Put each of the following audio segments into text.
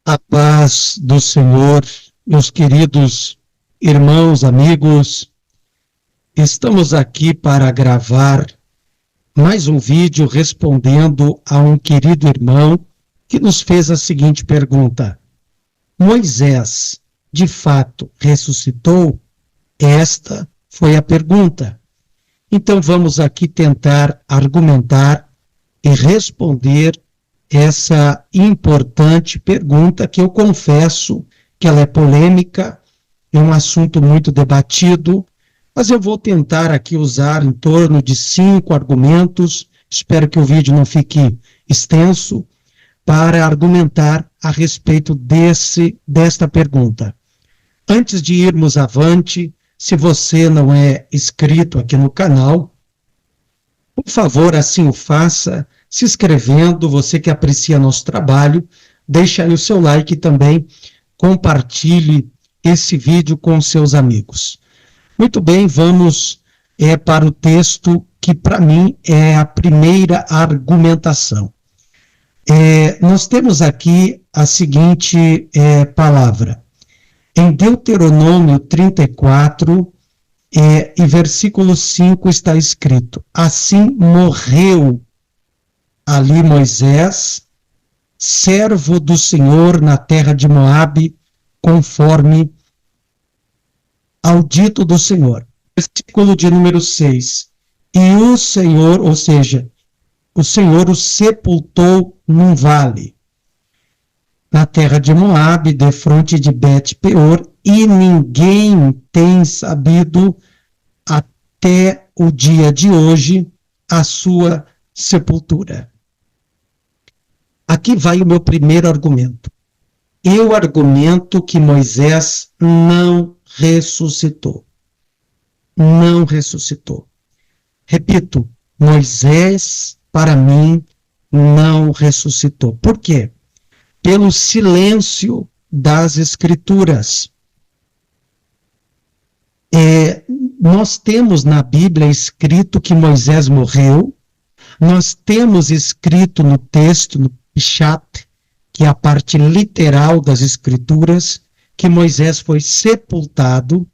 A paz do Senhor, meus queridos irmãos, amigos, estamos aqui para gravar mais um vídeo respondendo a um querido irmão que nos fez a seguinte pergunta: Moisés, de fato, ressuscitou? Esta foi a pergunta. Então vamos aqui tentar argumentar e responder essa importante pergunta, que eu confesso que ela é polêmica, é um assunto muito debatido, mas eu vou tentar aqui usar em torno de 5 argumentos, espero que o vídeo não fique extenso, para argumentar a respeito desta pergunta. Antes de irmos avante, se você não é inscrito aqui no canal, por favor, assim o faça, se inscrevendo. Você que aprecia nosso trabalho, deixa aí o seu like e também compartilhe esse vídeo com seus amigos. Muito bem, vamos para o texto que para mim é a primeira argumentação. Nós temos aqui a seguinte palavra. Em Deuteronômio 34, e versículo 5 está escrito: assim morreu ali Moisés, servo do Senhor na terra de Moabe, conforme ao dito do Senhor. Versículo de número 6. E o Senhor, ou seja, o Senhor o sepultou num vale, na terra de Moabe, defronte de Bet-peor, e ninguém tem sabido até o dia de hoje a sua sepultura. Aqui vai o meu primeiro argumento. Eu argumento que Moisés não ressuscitou. Não ressuscitou. Repito, Moisés, para mim, não ressuscitou. Por quê? Pelo silêncio das Escrituras. Nós temos na Bíblia escrito que Moisés morreu, nós temos escrito no texto, no Peshat, que é a parte literal das Escrituras, que Moisés foi sepultado.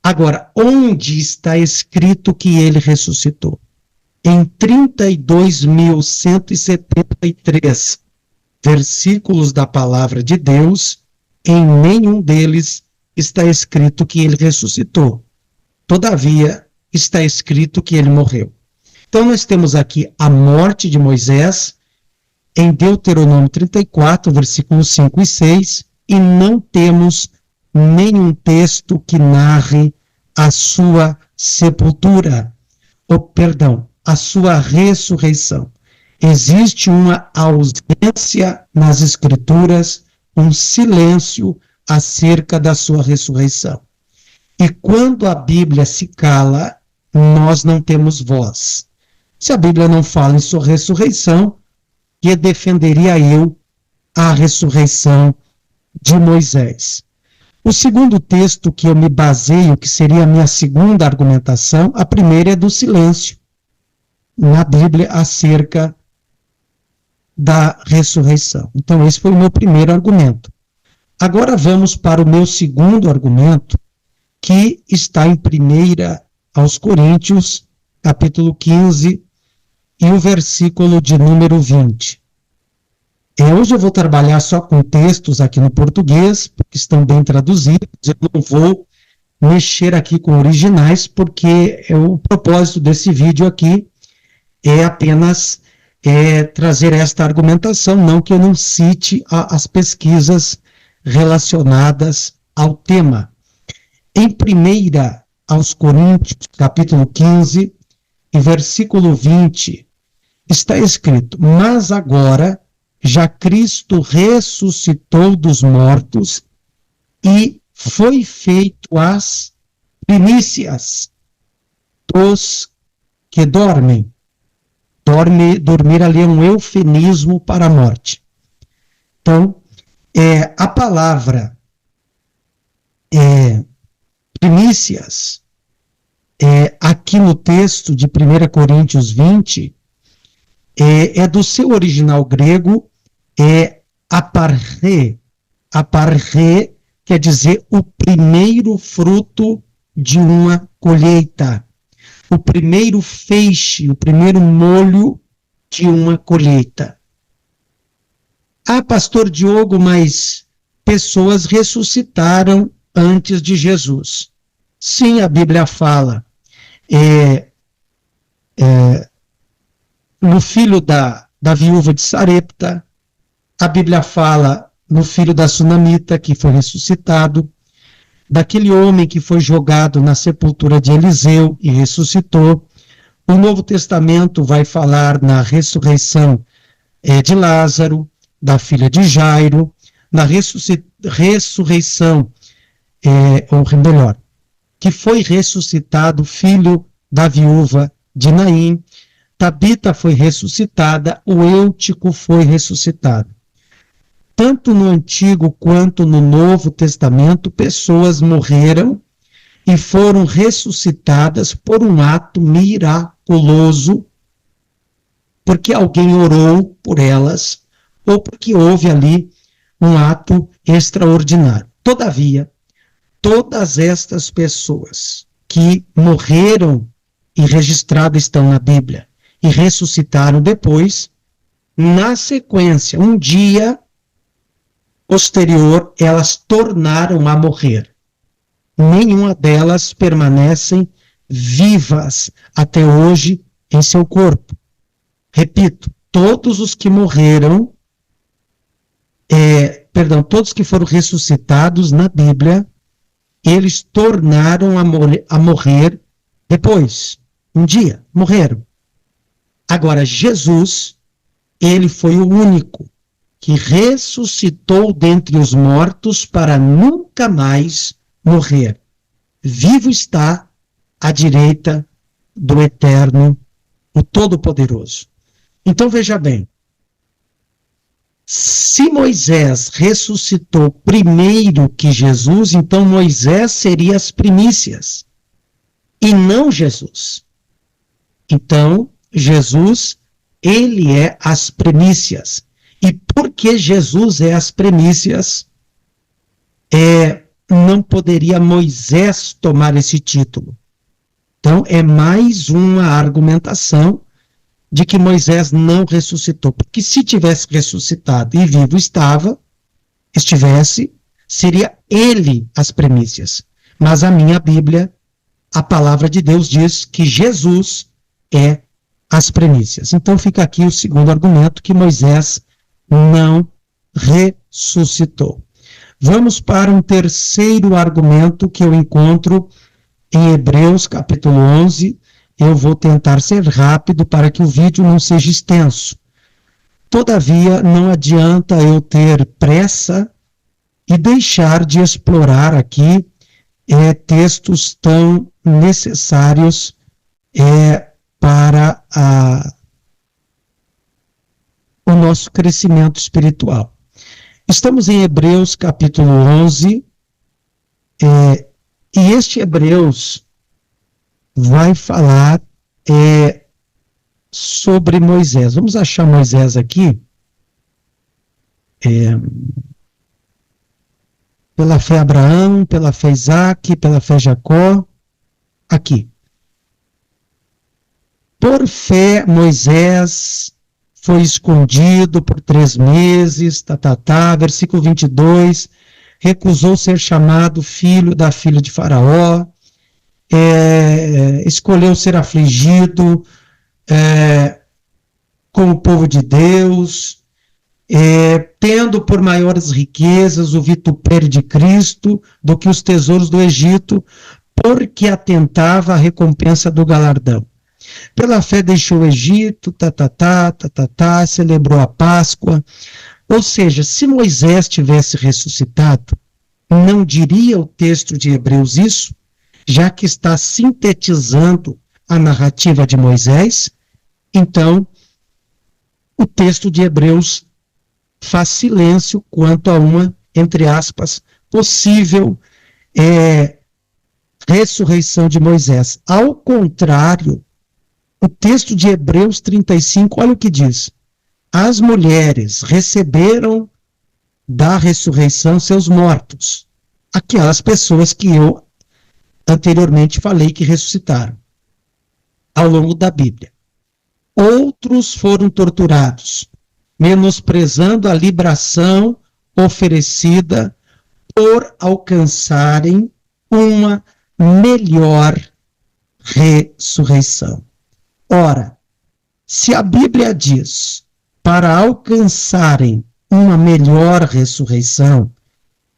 Agora, onde está escrito que ele ressuscitou? Em 32.173 versículos da palavra de Deus, em nenhum deles está escrito que ele ressuscitou. Todavia, está escrito que ele morreu. Então, nós temos aqui a morte de Moisés em Deuteronômio 34, versículos 5 e 6, e não temos nenhum texto que narre a sua sepultura, a sua ressurreição. Existe uma ausência nas Escrituras, um silêncio acerca da sua ressurreição. E quando a Bíblia se cala, nós não temos voz. Se a Bíblia não fala em sua ressurreição, que defenderia eu a ressurreição de Moisés? O segundo texto que eu me baseio, que seria a minha segunda argumentação, a primeira é do silêncio na Bíblia acerca da ressurreição. Então, esse foi o meu primeiro argumento. Agora vamos para o meu segundo argumento, que está em 1 aos Coríntios, capítulo 15, e o versículo de número 20. Hoje eu vou trabalhar só com textos aqui no português, porque estão bem traduzidos. Eu não vou mexer aqui com originais, porque o propósito desse vídeo aqui é apenas trazer esta argumentação, não que eu não cite as pesquisas relacionadas ao tema. Em 1 aos Coríntios, capítulo 15, e versículo 20, está escrito: mas agora já Cristo ressuscitou dos mortos e foi feito as primícias dos que dormem. Dormir ali é um eufemismo para a morte. Então, a palavra primícias, aqui no texto de 1 Coríntios 20, é do seu original grego, aparré. Aparré quer dizer o primeiro fruto de uma colheita, o primeiro feixe, o primeiro molho de uma colheita. Ah, pastor Diogo, mas pessoas ressuscitaram antes de Jesus. Sim, a Bíblia fala. No filho da viúva de Sarepta, a Bíblia fala no filho da Sunamita, que foi ressuscitado, daquele homem que foi jogado na sepultura de Eliseu e ressuscitou. O Novo Testamento vai falar na ressurreição de Lázaro, da filha de Jairo, na ressurreição, ou melhor, que foi ressuscitado o filho da viúva de Naim, Tabita foi ressuscitada, o Eutico foi ressuscitado. Tanto no Antigo quanto no Novo Testamento, pessoas morreram e foram ressuscitadas por um ato miraculoso, porque alguém orou por elas, ou porque houve ali um ato extraordinário. Todavia, todas estas pessoas que morreram e registradas estão na Bíblia e ressuscitaram depois, na sequência, um dia posterior, elas tornaram a morrer. Nenhuma delas permanecem vivas até hoje em seu corpo. Repito, todos os que morreram, todos que foram ressuscitados na Bíblia, eles tornaram a morrer depois. Um dia, morreram. Agora, Jesus, ele foi o único que ressuscitou dentre os mortos para nunca mais morrer. Vivo está à direita do Eterno, o Todo-Poderoso. Então veja bem, se Moisés ressuscitou primeiro que Jesus, então Moisés seria as primícias, e não Jesus. Então, Jesus, ele é as primícias. E porque Jesus é as primícias, não poderia Moisés tomar esse título. Então, é mais uma argumentação de que Moisés não ressuscitou. Porque se tivesse ressuscitado e vivo estivesse, seria ele as primícias. Mas a minha Bíblia, a palavra de Deus diz que Jesus é as primícias. Então fica aqui o segundo argumento, que Moisés não ressuscitou. Vamos para um terceiro argumento que eu encontro em Hebreus capítulo 11. Eu vou tentar ser rápido para que o vídeo não seja extenso. Todavia, não adianta eu ter pressa e deixar de explorar aqui textos tão necessários para o nosso crescimento espiritual. Estamos em Hebreus capítulo 11, e este Hebreus vai falar sobre Moisés. Vamos achar Moisés aqui. Pela fé Abraão, pela fé Isaac, pela fé Jacó. Aqui. Por fé, Moisés foi escondido por 3 meses, versículo 22, recusou ser chamado filho da filha de Faraó, escolheu ser afligido com o povo de Deus, tendo por maiores riquezas o vitupério de Cristo do que os tesouros do Egito, porque atentava à recompensa do galardão. Pela fé deixou o Egito, celebrou a Páscoa. Ou seja, se Moisés tivesse ressuscitado, não diria o texto de Hebreus isso, já que está sintetizando a narrativa de Moisés. Então, o texto de Hebreus faz silêncio quanto a uma, entre aspas, possível ressurreição de Moisés. Ao contrário, o texto de Hebreus 35, olha o que diz. As mulheres receberam da ressurreição seus mortos, aquelas pessoas que eu anteriormente falei que ressuscitaram ao longo da Bíblia. Outros foram torturados, menosprezando a libação oferecida por alcançarem uma melhor ressurreição. Ora, se a Bíblia diz para alcançarem uma melhor ressurreição,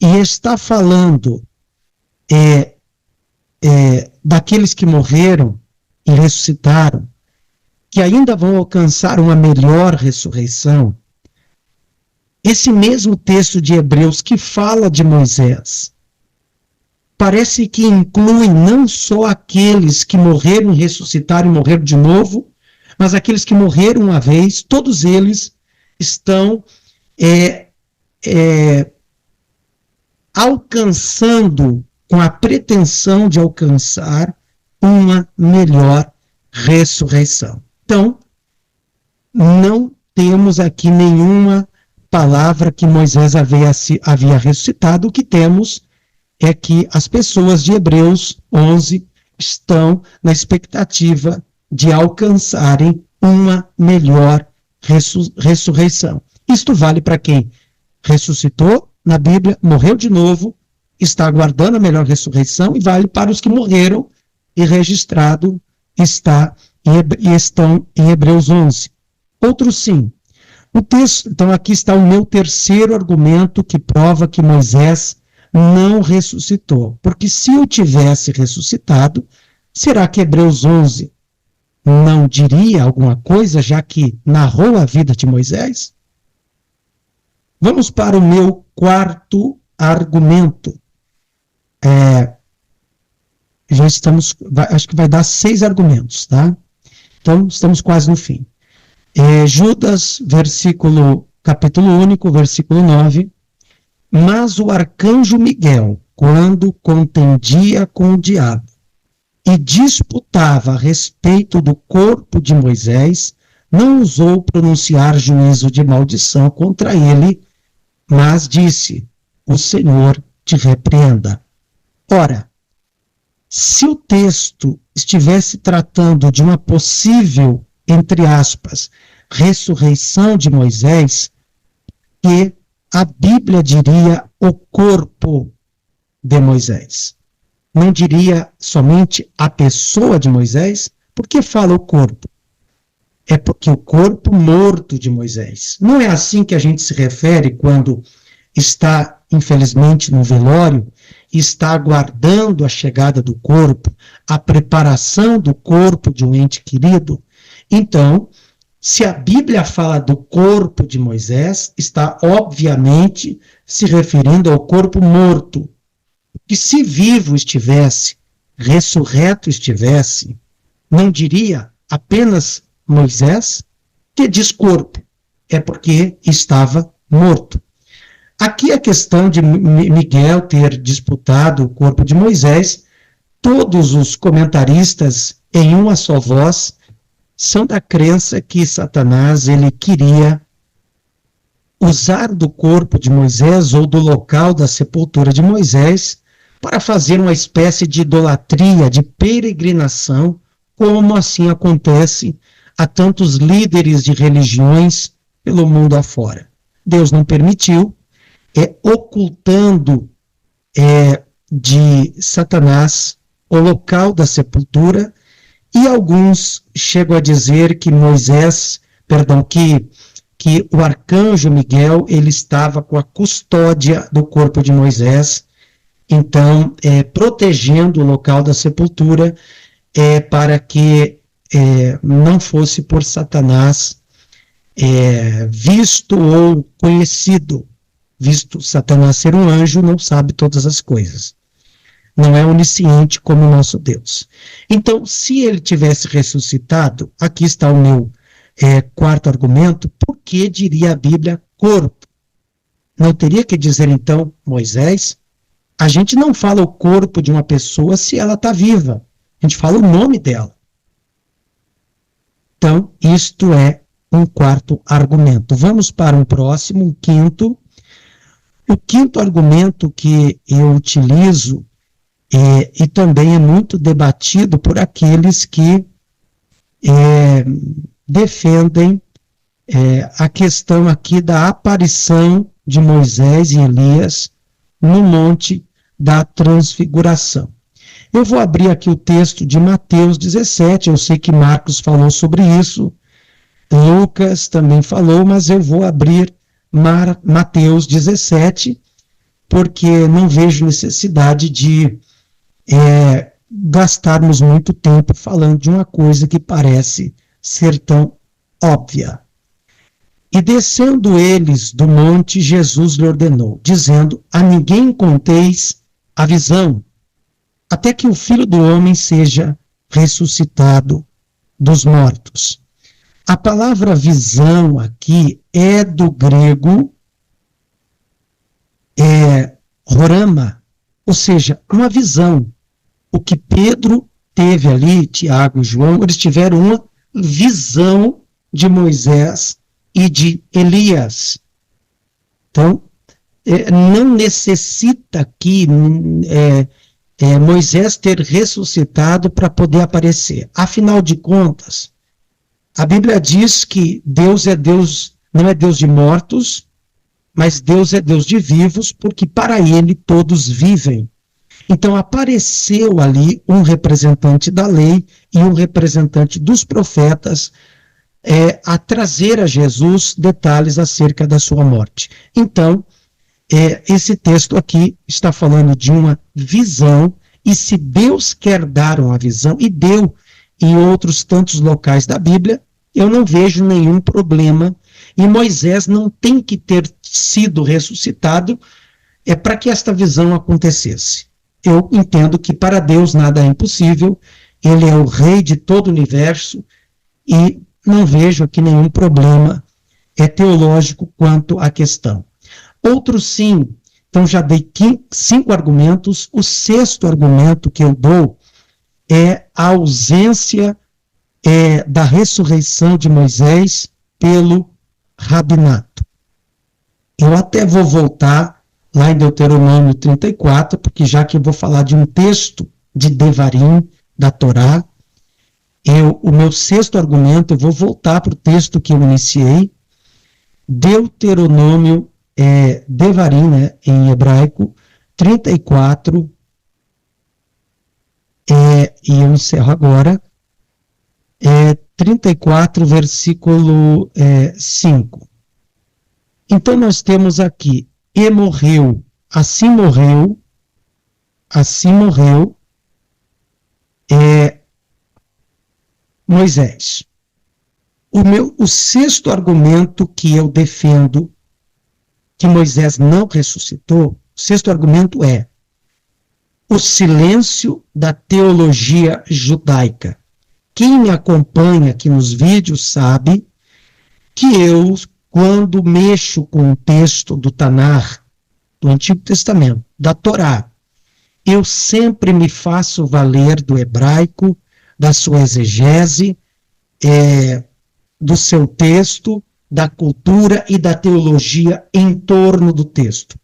e está falando daqueles que morreram e ressuscitaram, que ainda vão alcançar uma melhor ressurreição, esse mesmo texto de Hebreus que fala de Moisés, parece que inclui não só aqueles que morreram, ressuscitaram e morreram de novo, mas aqueles que morreram uma vez, todos eles estão alcançando, com a pretensão de alcançar uma melhor ressurreição. Então, não temos aqui nenhuma palavra que Moisés havia ressuscitado. O que temos é que as pessoas de Hebreus 11 estão na expectativa de alcançarem uma melhor ressurreição. Isto vale para quem ressuscitou na Bíblia, morreu de novo, está aguardando a melhor ressurreição, e vale para os que morreram e registrado estão em Hebreus 11. Outros sim. O texto, então aqui está o meu terceiro argumento que prova que Moisés não ressuscitou. Porque se eu tivesse ressuscitado, será que Hebreus 11 não diria alguma coisa, já que narrou a vida de Moisés? Vamos para o meu quarto argumento. Já estamos, acho que vai dar 6 argumentos, tá? Então, estamos quase no fim. Judas, capítulo único, versículo 9. Mas o arcanjo Miguel, quando contendia com o diabo e disputava a respeito do corpo de Moisés, não ousou pronunciar juízo de maldição contra ele, mas disse: o Senhor te repreenda. Ora, se o texto estivesse tratando de uma possível, entre aspas, ressurreição de Moisés, que a Bíblia diria o corpo de Moisés. Não diria somente a pessoa de Moisés. Por que fala o corpo? É porque o corpo morto de Moisés. Não é assim que a gente se refere quando está, infelizmente, no velório, está aguardando a chegada do corpo, a preparação do corpo de um ente querido. Então, se a Bíblia fala do corpo de Moisés, está obviamente se referindo ao corpo morto. Que se vivo estivesse, ressurreto estivesse, não diria apenas Moisés, que diz corpo, é porque estava morto. Aqui a questão de Miguel ter disputado o corpo de Moisés, todos os comentaristas, em uma só voz, são da crença que Satanás ele queria usar do corpo de Moisés ou do local da sepultura de Moisés para fazer uma espécie de idolatria, de peregrinação, como assim acontece a tantos líderes de religiões pelo mundo afora. Deus não permitiu, ocultando de Satanás o local da sepultura, e alguns chegam a dizer que que o arcanjo Miguel ele estava com a custódia do corpo de Moisés, então protegendo o local da sepultura para que não fosse por Satanás visto ou conhecido. Visto Satanás ser um anjo, não sabe todas as coisas. Não é onisciente como o nosso Deus. Então, se ele tivesse ressuscitado, aqui está o meu quarto argumento, por que diria a Bíblia corpo? Não teria que dizer, então, Moisés? A gente não fala o corpo de uma pessoa se ela está viva. A gente fala o nome dela. Então, isto é um quarto argumento. Vamos para um próximo, um quinto. O quinto argumento que eu utilizo, e também é muito debatido por aqueles que defendem a questão aqui da aparição de Moisés e Elias no Monte da Transfiguração. Eu vou abrir aqui o texto de Mateus 17, eu sei que Marcos falou sobre isso, Lucas também falou, mas eu vou abrir Mateus 17, porque não vejo necessidade de gastarmos muito tempo falando de uma coisa que parece ser tão óbvia. E descendo eles do monte, Jesus lhe ordenou, dizendo: a ninguém conteis a visão, até que o Filho do Homem seja ressuscitado dos mortos. A palavra visão aqui é do grego horama, ou seja, uma visão. O que Pedro teve ali, Tiago e João, eles tiveram uma visão de Moisés e de Elias. Então, não necessita aqui Moisés ter ressuscitado para poder aparecer. Afinal de contas, a Bíblia diz que Deus é Deus, não é Deus de mortos, mas Deus é Deus de vivos, porque para ele todos vivem. Então apareceu ali um representante da lei e um representante dos profetas a trazer a Jesus detalhes acerca da sua morte. Então, esse texto aqui está falando de uma visão, e se Deus quer dar uma visão, e deu em outros tantos locais da Bíblia, eu não vejo nenhum problema, e Moisés não tem que ter sido ressuscitado para que esta visão acontecesse. Eu entendo que para Deus nada é impossível, ele é o rei de todo o universo, e não vejo aqui nenhum problema teológico quanto à questão. Outro sim, então já dei 5 argumentos, o sexto argumento que eu dou é a ausência da ressurreição de Moisés pelo rabinato. Eu até vou voltar lá em Deuteronômio 34, porque já que eu vou falar de um texto de Devarim, da Torá, o meu sexto argumento, eu vou voltar para o texto que eu iniciei, Deuteronômio, Devarim, né, em hebraico, 34, e eu encerro agora, 34, versículo 5. Então nós temos aqui, e morreu, assim morreu, Moisés. O sexto argumento que eu defendo que Moisés não ressuscitou, o sexto argumento é o silêncio da teologia judaica. Quem me acompanha aqui nos vídeos sabe que eu, quando mexo com o texto do Tanar, do Antigo Testamento, da Torá, eu sempre me faço valer do hebraico, da sua exegese, do seu texto, da cultura e da teologia em torno do texto.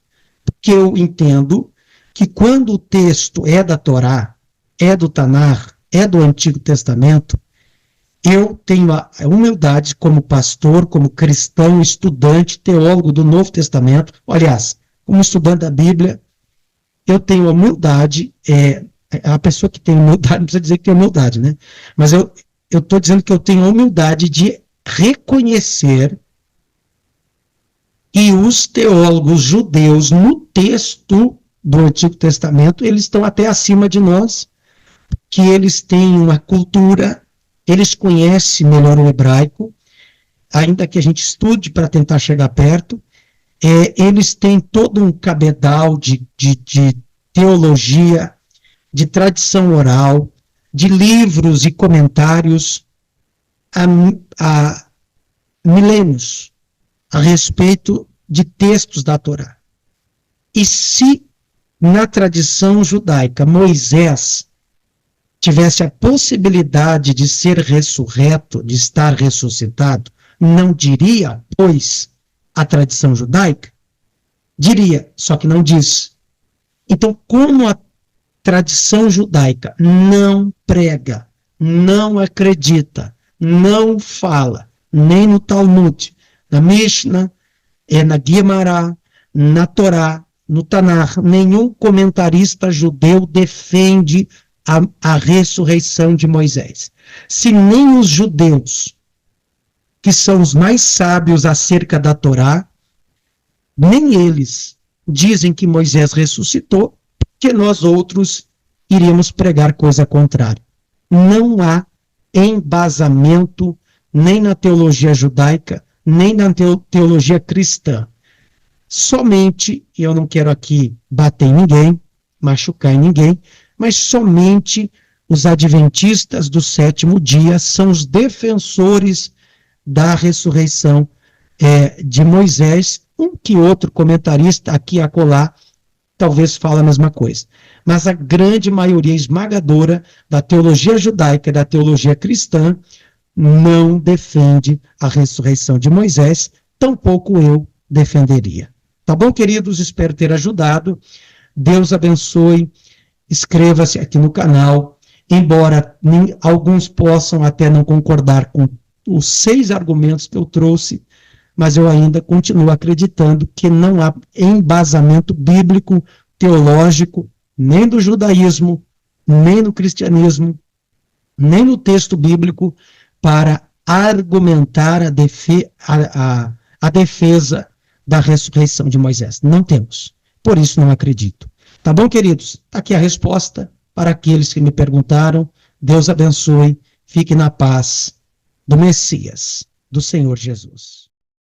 Porque eu entendo que quando o texto é da Torá, é do Tanar, é do Antigo Testamento, eu tenho a humildade como pastor, como cristão, estudante, teólogo do Novo Testamento, aliás, como estudante da Bíblia, eu tenho a humildade, a pessoa que tem humildade, não precisa dizer que tem humildade, né? Mas eu estou dizendo que eu tenho a humildade de reconhecer que os teólogos judeus no texto do Antigo Testamento, eles estão até acima de nós, que eles têm uma cultura, eles conhecem melhor o hebraico, ainda que a gente estude para tentar chegar perto, eles têm todo um cabedal de teologia, de tradição oral, de livros e comentários há milênios a respeito de textos da Torá. E se na tradição judaica Moisés tivesse a possibilidade de ser ressurreto, de estar ressuscitado, não diria, pois, a tradição judaica? Diria, só que não diz. Então, como a tradição judaica não prega, não acredita, não fala, nem no Talmud, na Mishnah, na Guimará, na Torá, no Tanar, nenhum comentarista judeu defende a ressurreição de Moisés. Se nem os judeus, que são os mais sábios acerca da Torá, nem eles dizem que Moisés ressuscitou, que nós outros iríamos pregar coisa contrária. Não há embasamento nem na teologia judaica, nem na teologia cristã. Somente, e eu não quero aqui bater em ninguém, machucar em ninguém, mas somente os adventistas do sétimo dia são os defensores da ressurreição de Moisés. Um que outro comentarista aqui e acolá talvez fala a mesma coisa. Mas a grande maioria esmagadora da teologia judaica e da teologia cristã não defende a ressurreição de Moisés, tampouco eu defenderia. Tá bom, queridos? Espero ter ajudado. Deus abençoe. Inscreva-se aqui no canal. Embora alguns possam até não concordar com os 6 argumentos que eu trouxe, mas eu ainda continuo acreditando que não há embasamento bíblico, teológico, nem do judaísmo, nem no cristianismo, nem no texto bíblico, para argumentar a defesa da ressurreição de Moisés. Não temos. Por isso não acredito. Tá bom, queridos? Está aqui a resposta para aqueles que me perguntaram. Deus abençoe. Fique na paz do Messias, do Senhor Jesus.